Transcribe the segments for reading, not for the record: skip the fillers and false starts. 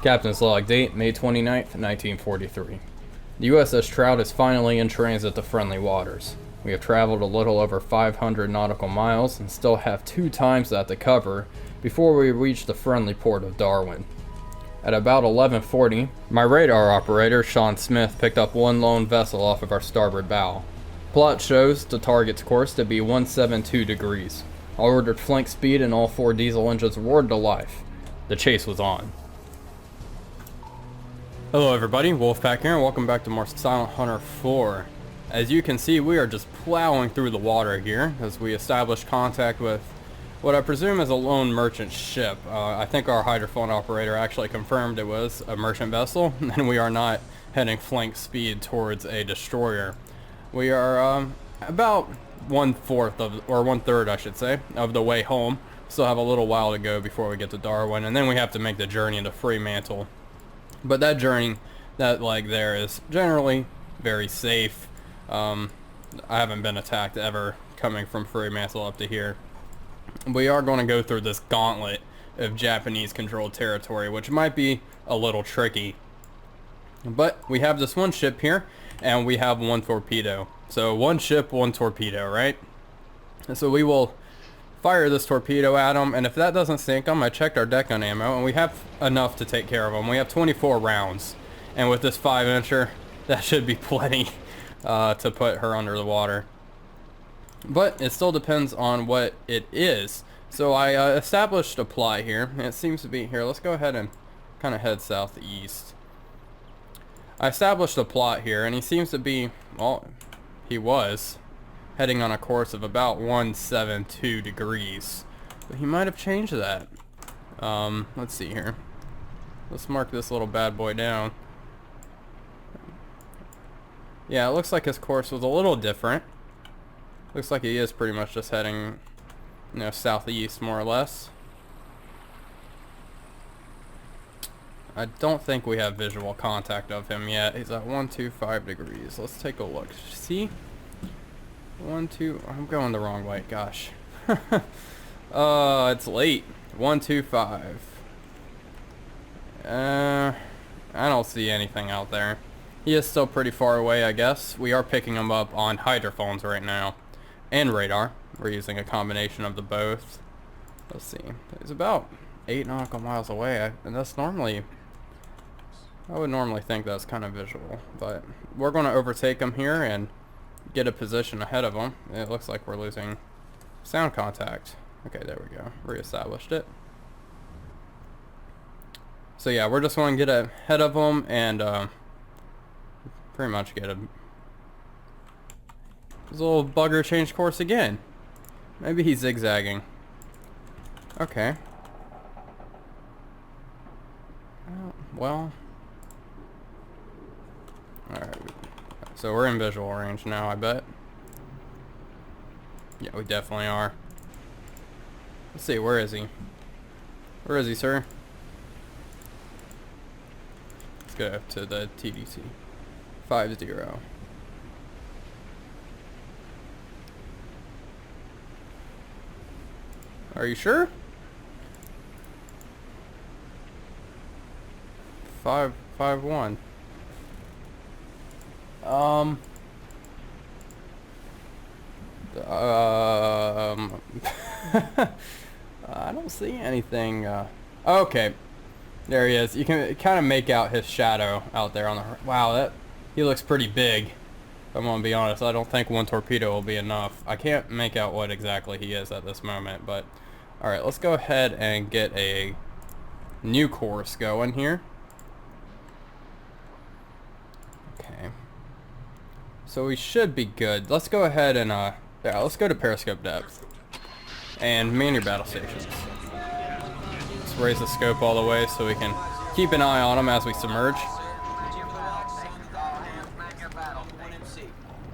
Captain's log date, May 29th, 1943. The USS Trout is finally in transit to friendly waters. We have traveled a little over 500 nautical miles and still have 2 times that to cover before we reach the friendly port of Darwin. At about 11:40, my radar operator, Sean Smith, picked up one lone vessel off of our starboard bow. Plot shows the target's course to be 172 degrees. I ordered flank speed and all 4 diesel engines roared to life. The chase was on. Hello everybody, Wolfpack here, and welcome back to more Silent Hunter 4. As you can see, we are just plowing through the water here as we establish contact with what I presume is a lone merchant ship. I think our hydrophone operator actually confirmed it was a merchant vessel, and we are not heading flank speed towards a destroyer. We are about 1/4 of, or 1/3 I should say, of the way home. Still have a little while to go before we get to Darwin, and then we have to make the journey into Fremantle. But that journey, that leg there, is generally very safe. I haven't been attacked ever coming from Fremantle up to here. We are going to go through this gauntlet of Japanese-controlled territory, which might be a little tricky. But we have this one ship here, and we have 1 torpedo. So 1 ship, 1 torpedo, right? And so we will fire this torpedo at them, and if that doesn't sink them, I checked our deck on ammo, and we have enough to take care of them. We have 24 rounds, and with this 5-incher, that should be plenty to put her under the water. But it still depends on what it is. So I established a plot here, and it seems to be here. Let's go ahead and kind of head southeast. I established a plot here, and he seems to be, well, he was heading on a course of about 172 degrees. But he might have changed that. Let's see here. Let's mark this little bad boy down. Yeah, it looks like his course was a little different. Looks like he is pretty much just heading, you know, southeast more or less. I don't think we have visual contact of him yet. He's at 125 degrees. Let's take a look. See? 1, 2, I'm going the wrong way, gosh. It's late. 125. I don't see anything out there. He is still pretty far away, I guess. We are picking him up on hydrophones right now. And radar. We're using a combination of the both. Let's see. He's about 8 nautical miles away, and that's normally, I would normally think that's kind of visual, but we're going to overtake him here and get a position ahead of him. It looks like we're losing sound contact. Okay, there we go. Reestablished it. So yeah, we're just going to get ahead of him and pretty much get a... This little bugger changed course again. Maybe he's zigzagging. Okay. Well. Alright. So we're in visual range now, I bet. Yeah, we definitely are. Let's see, where is he? Where is he, sir? Let's go to the TDC. 50. Are you sure? 551. I don't see anything. Okay, there he is. You can kind of make out his shadow out there on the. Wow, he looks pretty big. I'm gonna be honest. I don't think 1 torpedo will be enough. I can't make out what exactly he is at this moment, but all right, let's go ahead and get a new course going here. Okay. So we should be good. Let's go ahead and yeah, let's go to periscope depth and man your battle stations. Let's raise the scope all the way so we can keep an eye on them as we submerge.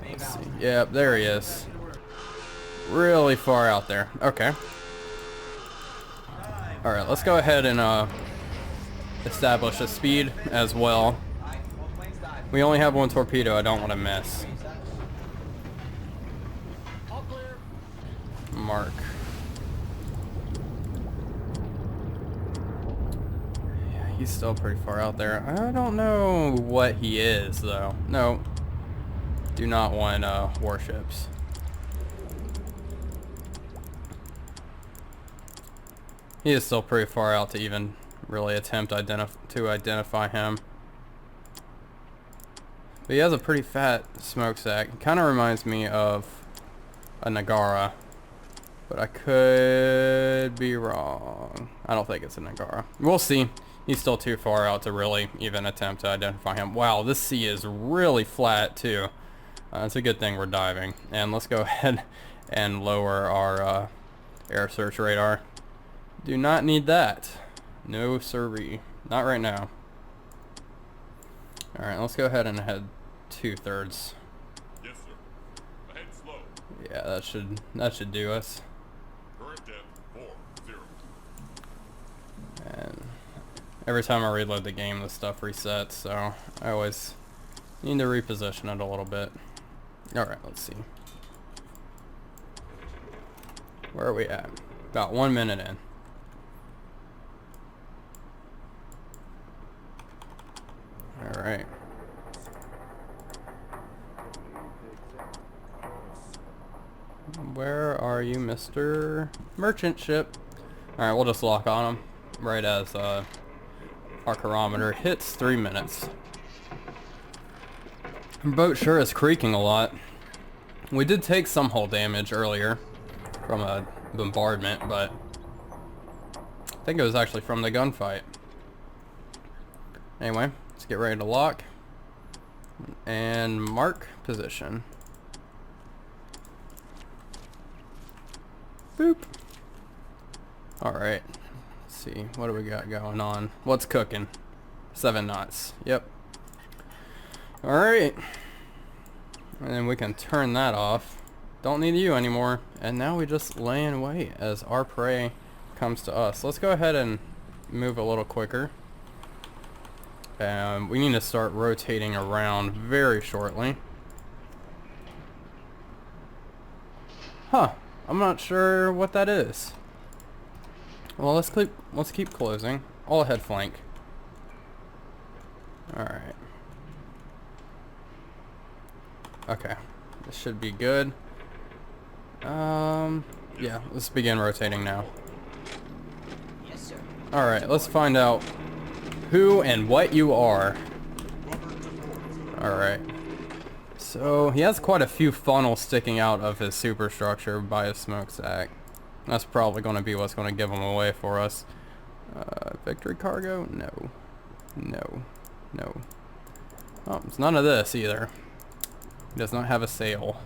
Let's see. Yep, there he is. Really far out there. Okay. All right, let's go ahead and establish a speed as well. We only have 1 torpedo. I don't want to miss. Mark. he's still pretty far out there. I don't know what he is, though. No. Do not want warships. He is still pretty far out to even really attempt to identify him. But he has a pretty fat smokestack. Kind of reminds me of a Nagara. But I could be wrong. I don't think it's a Nagara. We'll see. He's still too far out to really even attempt to identify him. Wow, this sea is really flat too. It's a good thing we're diving. And let's go ahead and lower our air search radar. Do not need that. No siree. Not right now. Alright, let's go ahead and head 2/3. Yes, sir. Ahead slow. Yeah, that should do us. Current depth 40. And every time I reload the game, this stuff resets, so I always need to reposition it a little bit. Alright, let's see. Where are we at? About 1 minute in. Alright. Where are you, Mr. Merchant Ship? Alright, we'll just lock on him right as our chronometer hits 3 minutes. Our boat sure is creaking a lot. We did take some hull damage earlier from a bombardment, but I think it was actually from the gunfight. Anyway, let's get ready to lock and mark position. Boop. Alright, let's see, what do we got going on? What's cooking? 7 knots. Yep. Alright. And then we can turn that off. Don't need you anymore. And now we just lay in wait as our prey comes to us. Let's go ahead and move a little quicker. We need to start rotating around very shortly. Huh. I'm not sure what that is. Well, let's keep closing. All ahead flank. Alright. Okay. This should be good. Yeah, let's begin rotating now. Yes, sir. Alright, let's find out who and what you are. Alright. So, he has quite a few funnels sticking out of his superstructure by his smokestack. That's probably going to be what's going to give him away for us. Victory cargo? No. No. No. Oh, it's none of this either. He does not have a sail.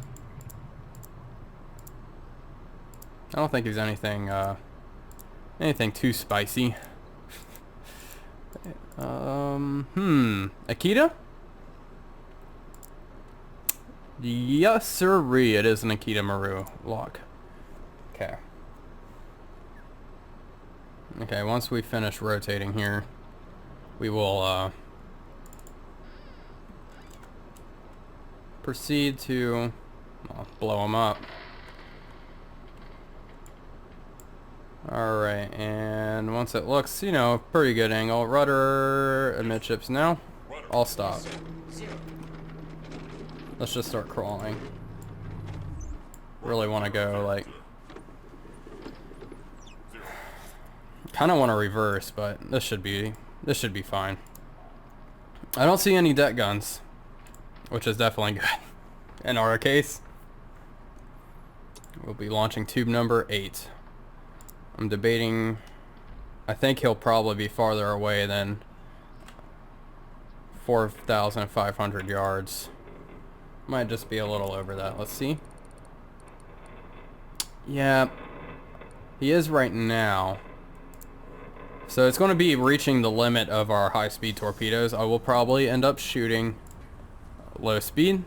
I don't think he's anything too spicy. Akita? Yes, sirree, it is an Akita Maru lock. Okay. Okay, once we finish rotating here, we will proceed to blow him up. Alright, and once it looks, you know, pretty good angle, rudder amidships now. I'll stop. Let's just start crawling. Really want to go, like... kind of want to reverse, but this should be fine. I don't see any deck guns, which is definitely good. In our case, we'll be launching tube number 8. I'm debating... I think he'll probably be farther away than 4,500 yards. Might just be a little over that. Let's see. Yeah, he is right now. So it's going to be reaching the limit of our high-speed torpedoes. I will probably end up shooting low speed.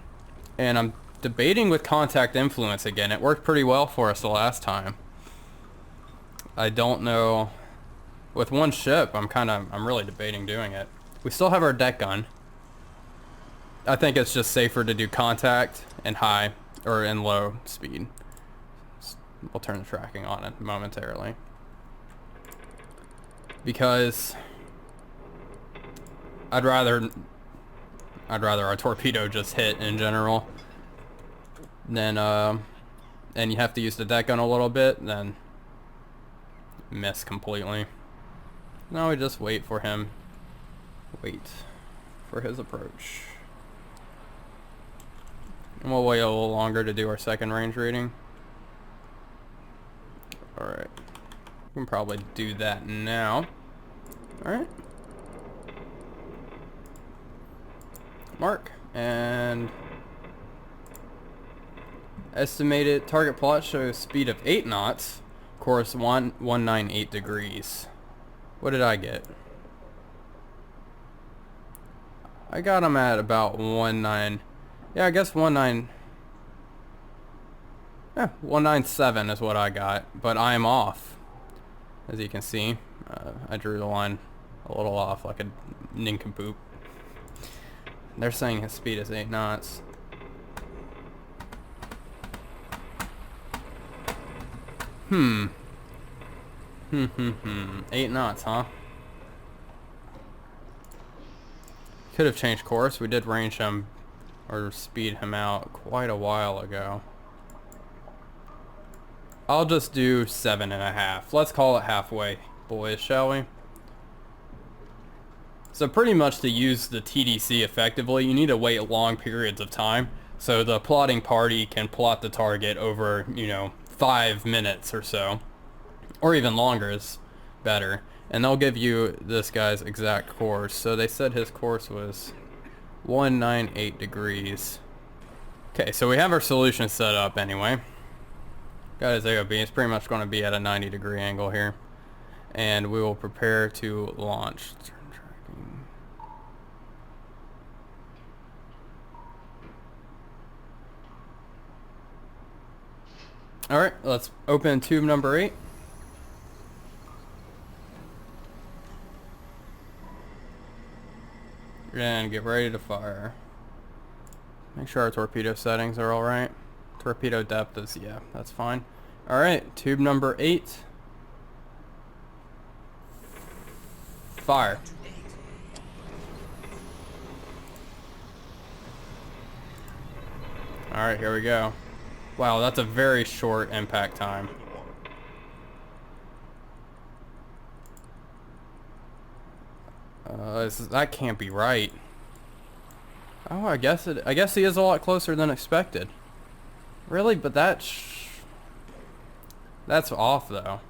And I'm debating with contact influence again. It worked pretty well for us the last time. I don't know. With one ship, I'm really debating doing it. We still have our deck gun. I think it's just safer to do contact and high or in low speed. We'll turn the tracking on it momentarily. Because I'd rather our torpedo just hit in general than and you have to use the deck gun a little bit, then miss completely. Now we just wait for him. Wait for his approach. And we'll wait a little longer to do our second range reading. Alright. We can probably do that now. Alright. Mark. And estimated target plot shows speed of 8 knots. Course 198 degrees. What did I get? I got him at about 19. Yeah, I guess 197 is what I got, but I am off. As you can see, I drew the line a little off like a nincompoop. They're saying his speed is 8 knots. Hmm. 8 knots, huh? Could have changed course. We did range him or speed him out quite a while ago. I'll just do 7.5. Let's call it halfway, boys, shall we? So pretty much to use the TDC effectively, you need to wait long periods of time. So the plotting party can plot the target over, 5 minutes or so. Or even longer is better. And they'll give you this guy's exact course. So they said his course was 198 degrees. Okay, so we have our solution set up anyway. Got his AOB. It's pretty much going to be at a 90-degree angle here. And we will prepare to launch. Alright, let's open tube number 8. And get ready to fire. Make sure our torpedo settings are alright. Torpedo depth is, yeah, that's fine. Alright, tube number 8. Fire. Alright, here we go. Wow, that's a very short impact time. That can't be right. Oh, I guess he is a lot closer than expected. Really? But that's off though.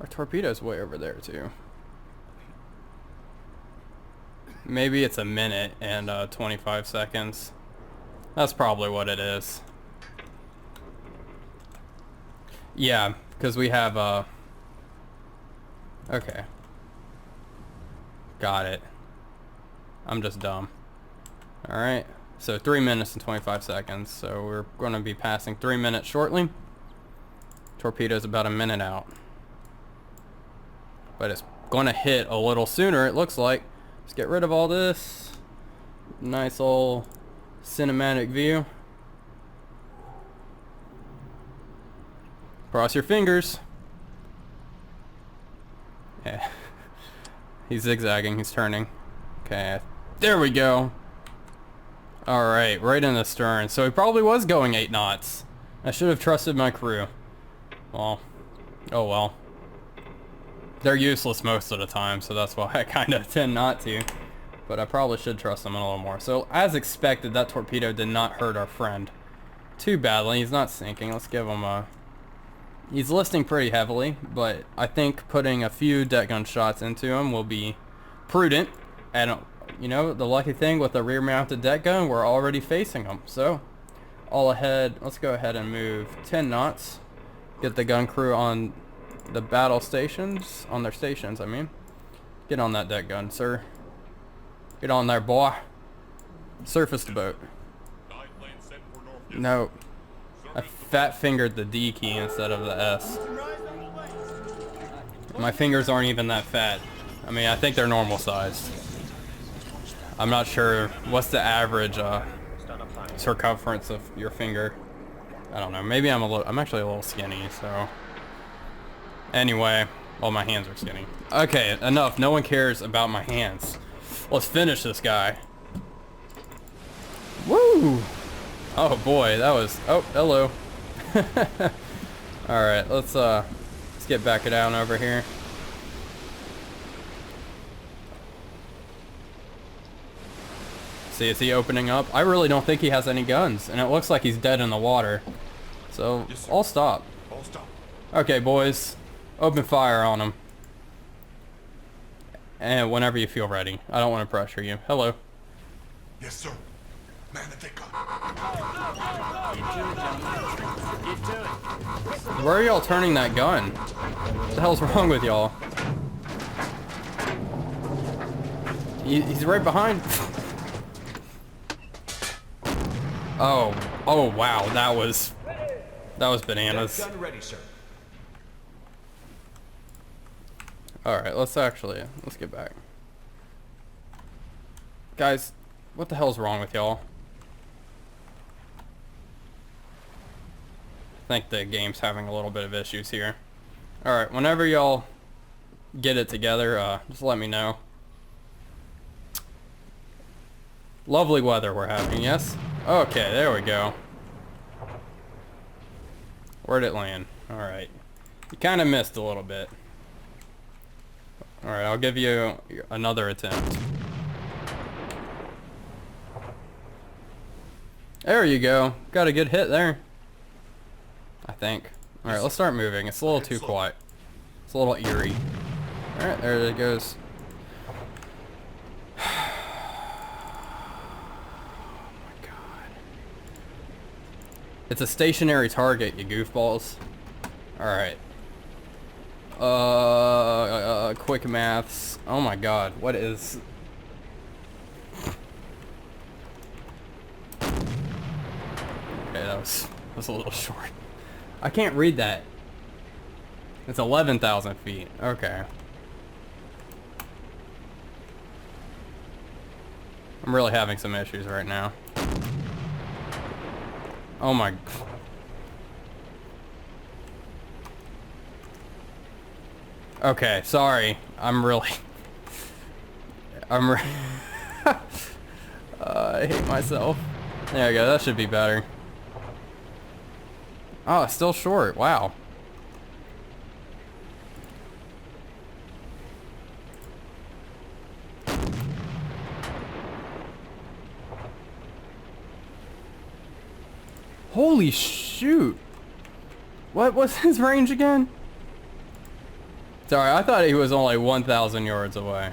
Our torpedo's way over there too. Maybe it's a minute and 25 seconds. That's probably what it is. Yeah, because we have okay. Got it. I'm just dumb. Alright. So 3 minutes and 25 seconds. So we're going to be passing 3 minutes shortly. Torpedo's about a minute out. But it's going to hit a little sooner, it looks like. Let's get rid of all this. Nice old cinematic view. Cross your fingers. Yeah. He's zigzagging, he's turning. Okay, there we go. Alright, right in the stern. So he probably was going 8 knots. I should have trusted my crew. Well, oh well. They're useless most of the time, so that's why I kind of tend not to. But I probably should trust them a little more. So, as expected, that torpedo did not hurt our friend too badly. He's not sinking. Let's give him a... He's listing pretty heavily, but I think putting a few deck gun shots into him will be prudent. And, you know, the lucky thing with the rear-mounted deck gun, we're already facing him. So, all ahead, let's go ahead and move 10 knots. Get the gun crew on the battle stations, on their stations, I mean. Get on that deck gun, sir. Get on there, boy. Surface the boat. No. I fat-fingered the D key instead of the S. My fingers aren't even that fat. I mean, I think they're normal sized. I'm not sure what's the average circumference of your finger. I don't know. Maybe I'm actually a little skinny, so. Anyway, Oh, my hands are skinny. Okay, enough. No one cares about my hands. Let's finish this guy. Woo! Oh boy, that was... Oh, hello. Alright, let's get back down over here. See, is he opening up? I really don't think he has any guns, and it looks like he's dead in the water. So, Yes, sir. I'll stop. All stop. Okay, boys. Open fire on him. And whenever you feel ready. I don't want to pressure you. Hello. Yes, sir. Man at that gun. Where are y'all turning that gun? What the hell's wrong with y'all? He's right behind. Oh wow, that was bananas. Gun ready, sir. Alright, let's get back. Guys, what the hell's wrong with y'all? I think the game's having a little bit of issues here. Alright, whenever y'all get it together, just let me know. Lovely weather we're having, yes? Okay, there we go. Where'd it land? Alright. You kind of missed a little bit. Alright, I'll give you another attempt. There you go. Got a good hit there. I think. Alright, let's start moving. It's a little too quiet. It's a little eerie. Alright, there it goes. It's a stationary target, you goofballs. Alright. Quick maths. Oh my god, what is... Okay, that was a little short. I can't read that. It's 11,000 feet. Okay. I'm really having some issues right now. Oh my... Okay, sorry. I hate myself. There we go, that should be better. Oh, it's still short. Wow. Holy shoot. What was his range again? Sorry, I thought he was only 1,000 yards away.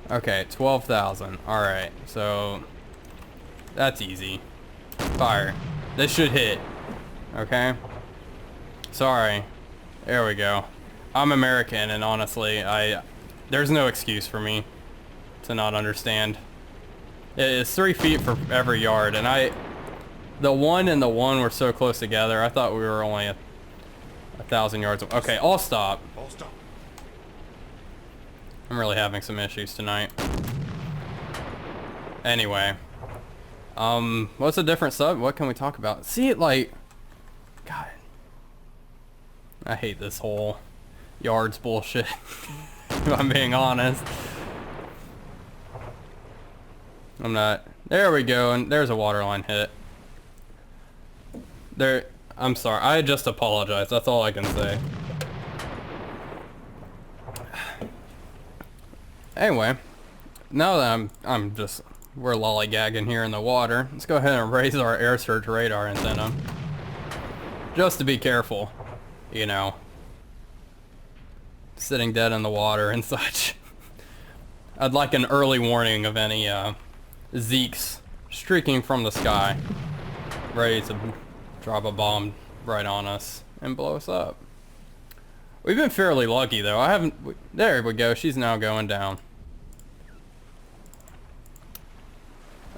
Okay, 12,000. Alright, so... That's easy. Fire. This should hit. Okay? Sorry. There we go. I'm American, and honestly, there's no excuse for me to not understand. It's 3 feet for every yard, and the 1 and the 1 were so close together, I thought we were only 1,000 yards away. Okay, I'll stop. All stop. I'm really having some issues tonight. Anyway. What's a different sub? What can we talk about? See, like... God. I hate this whole yards bullshit. If I'm being honest. I'm not... There we go, and there's a waterline hit. There... I'm sorry. I just apologize. That's all I can say. Anyway, now that we're lollygagging here in the water, let's go ahead and raise our air search radar antenna. Just to be careful, you know. Sitting dead in the water and such. I'd like an early warning of any Zeeks streaking from the sky, ready to drop a bomb right on us and blow us up. We've been fairly lucky though. There we go. She's now going down.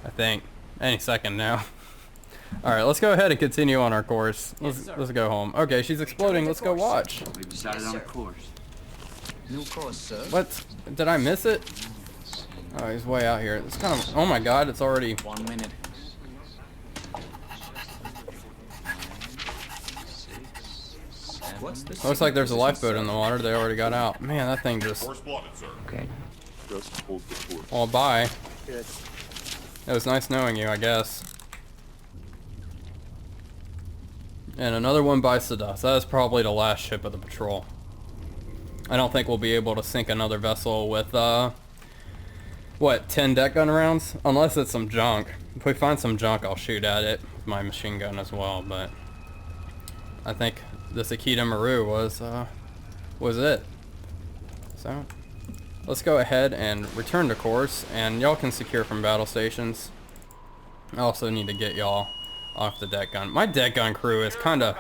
I think any second now. All right, let's go ahead and continue on our course. Let's go home. Okay, she's exploding. Let's go watch. We've decided on a course. New course, sir. What? Did I miss it? Oh, he's way out here. It's kind of... Oh my god, it's already... 1 minute. Looks like there's a lifeboat in the water. They already got out. Man, that thing just... Course plotted, sir. Okay. Well, bye. Good. It was nice knowing you, I guess. And another one bites the dust. That is probably the last ship of the patrol. I don't think we'll be able to sink another vessel with, what, 10 deck gun rounds? Unless it's some junk. If we find some junk, I'll shoot at it with my machine gun as well, but... I think this Akita Maru was it. So... let's go ahead and return to course, and y'all can secure from battle stations. I also need to get y'all off the deck gun. My deck gun crew is kind of...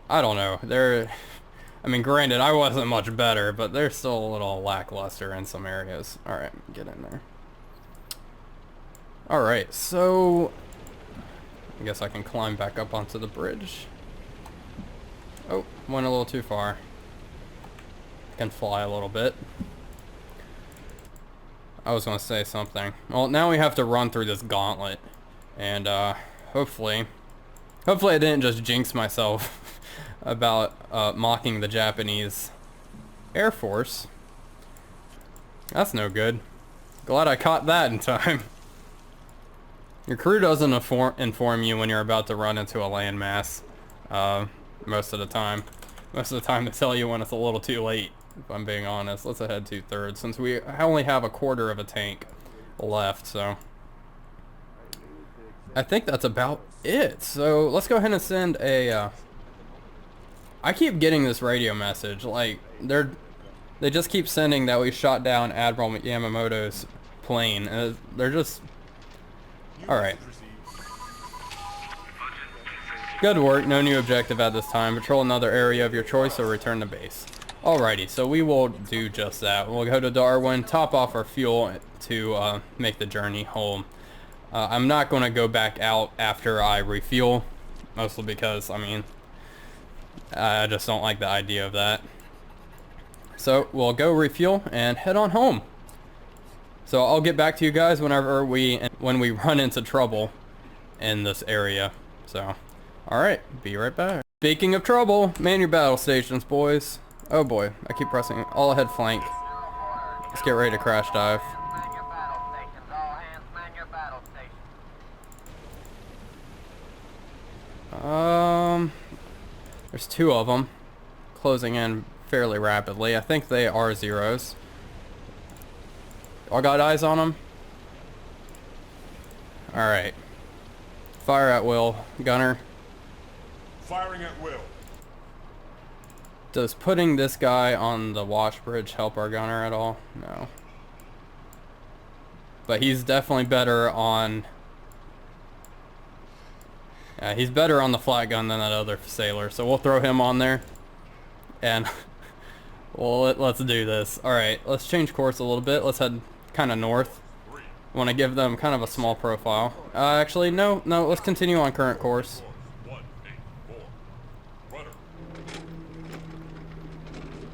I don't know. They're... I mean, granted, I wasn't much better, but they're still a little lackluster in some areas. Alright, get in there. Alright, so... I guess I can climb back up onto the bridge. Oh, went a little too far. I can fly a little bit. I was going to say something. Well, now we have to run through this gauntlet. And, hopefully I didn't just jinx myself about, mocking the Japanese Air Force. That's no good. Glad I caught that in time. Your crew doesn't inform you when you're about to run into a landmass, most of the time. Most of the time they tell you when it's a little too late. If I'm being honest, let's head 2/3 since we only have a quarter of a tank left, so I think that's about it. So let's go ahead and send a I keep getting this radio message, like they just keep sending that we shot down Admiral Yamamoto's plane, and they're just alright. Good work, no new objective at this time. Patrol another area of your choice or return to base. Alrighty, so we will do just that. We'll go to Darwin, top off our fuel to make the journey home. I'm not going to go back out after I refuel, mostly because, I mean, I just don't like the idea of that. So we'll go refuel and head on home. So I'll get back to you guys when we run into trouble in this area. So, alright, be right back. Speaking of trouble, man your battle stations, boys. Oh boy, I keep pressing all ahead flank. Let's get ready to crash dive. There's two of them closing in fairly rapidly. I think they are zeros. All got eyes on them? Alright. Fire at will. Gunner. Firing at will. Does putting this guy on the wash bridge help our gunner at all? No. But he's definitely better on... yeah, he's better on the flat gun than that other sailor. So we'll throw him on there. And... well, let's do this. Alright, let's change course a little bit. Let's head kind of north. I want to give them kind of a small profile. Actually, no. Let's continue on current course.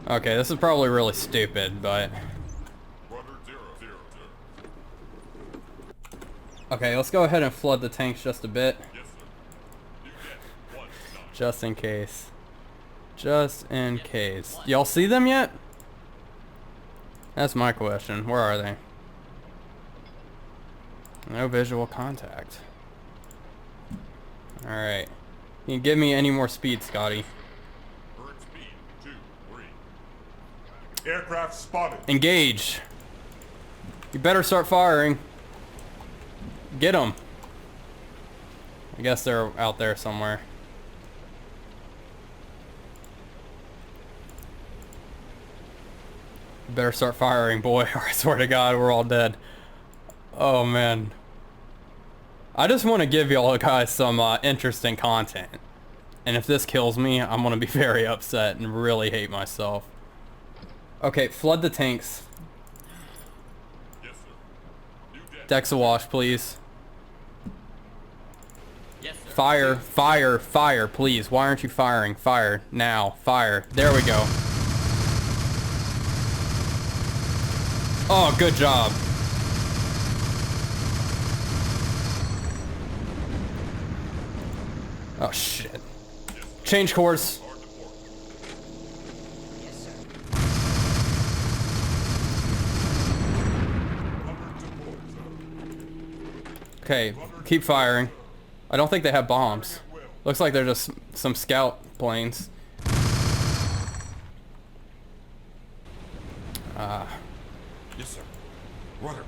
Okay, this is probably really stupid, but... okay, let's go ahead and flood the tanks just a bit. Just in case. Just in case. Y'all see them yet? That's my question. Where are they? No visual contact. Alright. Can you give me any more speed, Scotty? Aircraft spotted. Engage. You better start firing. Get them. I guess they're out there somewhere. You better start firing, boy, or I swear to God, we're all dead. Oh, man. I just want to give y'all guys some interesting content. And if this kills me, I'm going to be very upset and really hate myself. Okay, flood the tanks. Yes, sir. Decks awash, please. Yes, sir. Fire, fire, fire, please. Why aren't you firing? Fire, now, fire. There we go. Oh, good job. Oh, shit. Change course. Okay, keep firing. I don't think they have bombs. Looks like they're just some scout planes. Yes, sir. Rudder.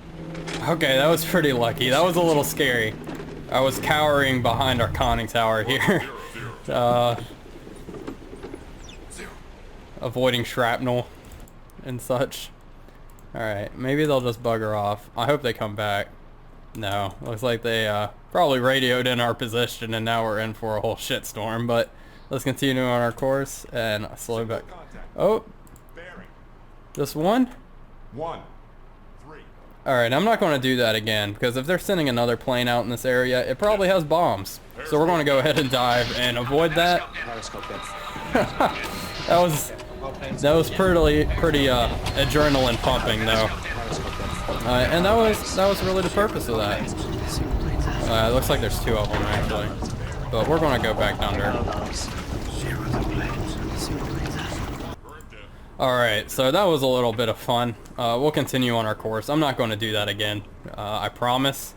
Okay, that was pretty lucky. That was a little scary. I was cowering behind our conning tower here. Avoiding shrapnel and such. Alright, maybe they'll just bugger off. I hope they come back. No, looks like they probably radioed in our position and now we're in for a whole shitstorm, but let's continue on our course and slow back. Oh, Bearing. just one? 1, 3. Alright, I'm not going to do that again, because if they're sending another plane out in this area, it probably has bombs. So we're going to go ahead and dive and avoid that. That was pretty adrenaline pumping though. And that was really the purpose of that. It looks like there's 2 of them actually. But we're going to go back down there. Alright, so that was a little bit of fun. We'll continue on our course. I'm not going to do that again. I promise.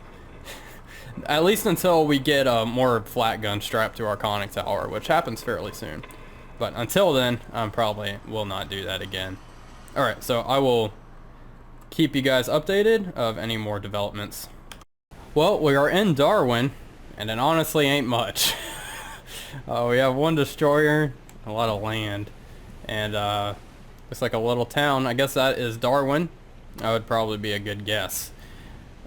At least until we get more flat guns strapped to our conning tower, which happens fairly soon. But until then, I probably will not do that again. Alright, so I will keep you guys updated of any more developments. Well, we are in Darwin, and it honestly ain't much. We have 1 destroyer, a lot of land, and looks like a little town. I guess that is Darwin. That would probably be a good guess.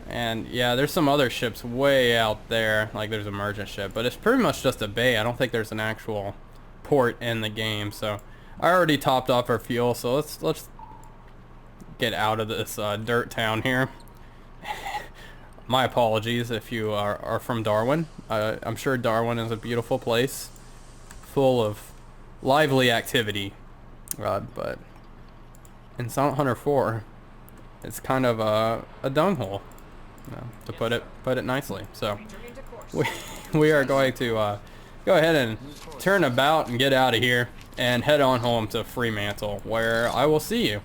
And yeah, there's some other ships way out there, like there's a merchant ship, but it's pretty much just a bay. I don't think there's an actual port in the game. So I already topped off our fuel, so let's get out of this dirt town here. My apologies if you are from Darwin. I'm sure Darwin is a beautiful place full of lively activity, but in Silent Hunter 4 it's kind of a dunghole, to put it nicely. So we are going to go ahead and turn about and get out of here and head on home to Fremantle, where I will see you.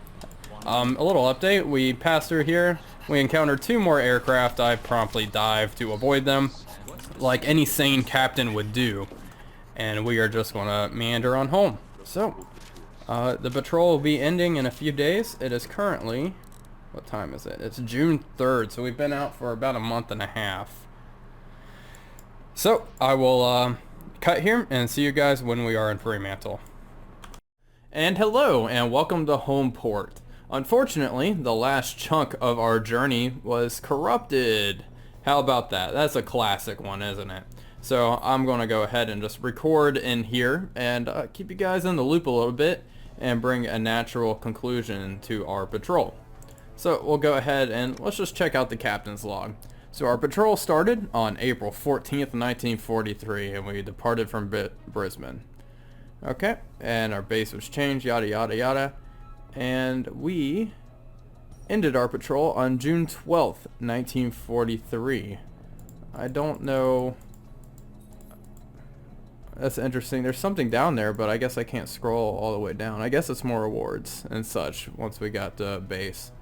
A little update, we passed through here, we encountered 2 more aircraft. I promptly dived to avoid them like any sane captain would do, and we are just gonna meander on home. So the patrol will be ending in a few days. It is currently, what time is it? It's June 3rd, so we've been out for about a month and a half. So I will cut here and see you guys when we are in Fremantle. And hello and welcome to Homeport. Unfortunately, the last chunk of our journey was corrupted. How about that? That's a classic one, isn't it? So I'm going to go ahead and just record in here and keep you guys in the loop a little bit and bring a natural conclusion to our patrol. So we'll go ahead and let's just check out the captain's log. So our patrol started on April 14th, 1943, and we departed from Brisbane. Okay, and our base was changed, yada yada yada. And we ended our patrol on June 12th, 1943. I don't know. That's interesting. There's something down there, but I guess I can't scroll all the way down. I guess it's more rewards and such once we got to base.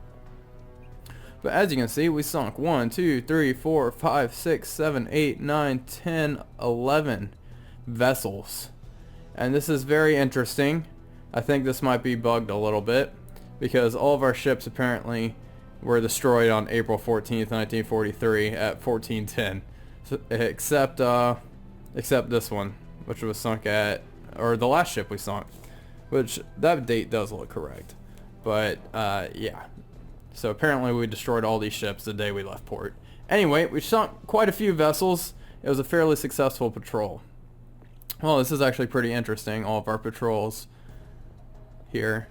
But as you can see, we sunk 1, 2, 3, 4, 5, 6, 7, 8, 9, 10, 11 vessels. And this is very interesting. I think this might be bugged a little bit because all of our ships apparently were destroyed on April 14th, 1943 at 14:10. So, except this one, which was sunk at, or the last ship we sunk, which that date does look correct. But yeah. So apparently we destroyed all these ships the day we left port. Anyway, we sunk quite a few vessels. It was a fairly successful patrol. Well, this is actually pretty interesting, all of our patrols here.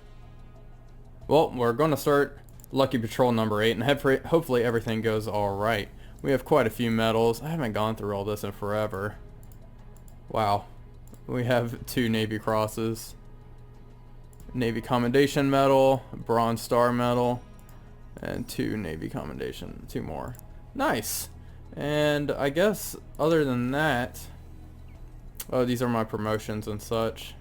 Well, we're going to start Lucky Patrol number 8, and hopefully everything goes alright. We have quite a few medals. I haven't gone through all this in forever. Wow. We have 2 Navy Crosses. Navy Commendation Medal, Bronze Star Medal, and 2 Navy Commendation, 2 more. Nice. And I guess other than that, oh, these are my promotions and such.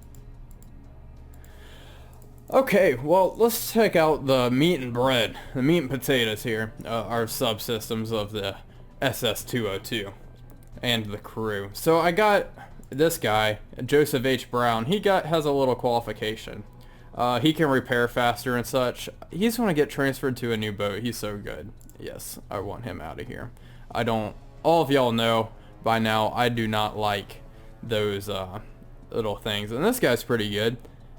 Okay, well, let's check out the meat and bread, the meat and potatoes here, our subsystems of the SS-202 and the crew. So I got this guy, Joseph H. Brown. He has a little qualification. He can repair faster and such. He's going to get transferred to a new boat. He's so good. Yes, I want him out of here. All of y'all know by now, I do not like those little things. And this guy's pretty good.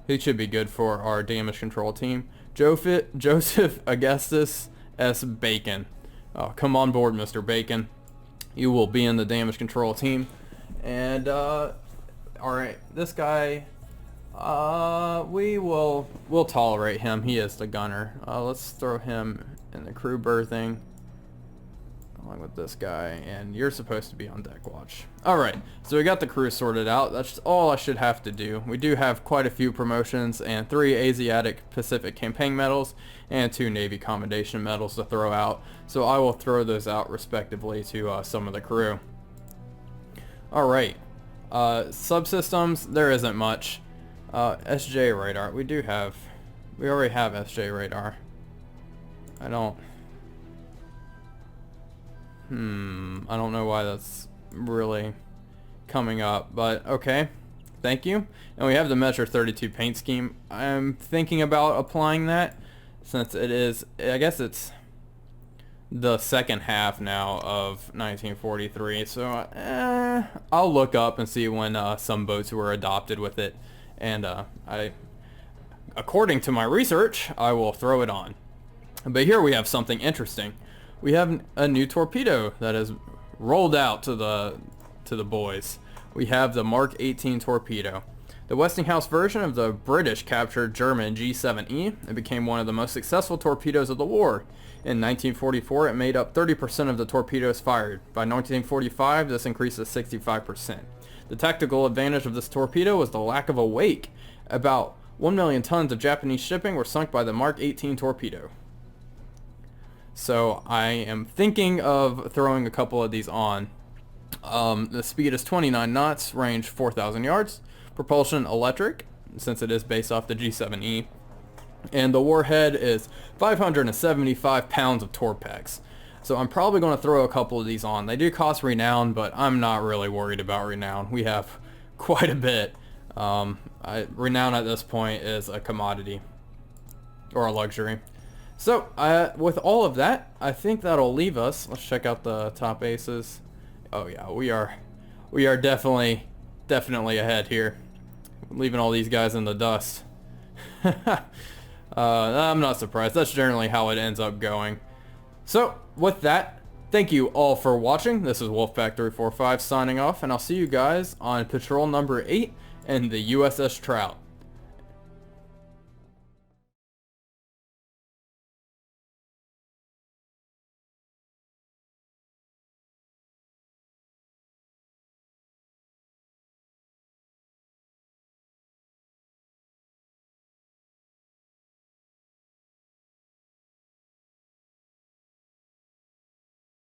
He should be good for our damage control team. Joseph Augustus S. Bacon. Come on board, Mr. Bacon. You will be in the damage control team. And, alright, this guy, we'll tolerate him. He is the gunner. Let's throw him in the crew berthing along with this guy, and you're supposed to be on deck watch. Alright, so we got the crew sorted out. That's all I should have to do. We do have quite a few promotions and 3 Asiatic Pacific Campaign medals and 2 Navy Commendation medals to throw out, so I will throw those out respectively to some of the crew. Alright, subsystems, there isn't much. SJ radar, we already have SJ radar. I don't know why that's really coming up, but okay. Thank you. And we have the Measure 32 paint scheme. I'm thinking about applying that since it is, I guess it's the second half now of 1943. So I'll look up and see when some boats were adopted with it. And according to my research, I will throw it on. But here we have something interesting. We have a new torpedo that is rolled out to the boys. We have the Mark 18 torpedo. The Westinghouse version of the British captured German G7E. It became one of the most successful torpedoes of the war. In 1944, it made up 30% of the torpedoes fired. By 1945, this increased to 65%. The tactical advantage of this torpedo was the lack of a wake. About 1 million tons of Japanese shipping were sunk by the Mark 18 torpedo. So I am thinking of throwing a couple of these on. The speed is 29 knots, range 4,000 yards. Propulsion electric, since it is based off the G7E. And the warhead is 575 pounds of Torpex. So I'm probably going to throw a couple of these on. They do cost renown, but I'm not really worried about renown. We have quite a bit. Renown at this point is a commodity or a luxury. So with all of that, I think that'll leave us. Let's check out the top aces. Oh yeah, we are definitely ahead here. Leaving all these guys in the dust. I'm not surprised. That's generally how it ends up going. So with that, thank you all for watching. This is Wolfpack345 signing off, and I'll see you guys on patrol number 8 and the USS Trout.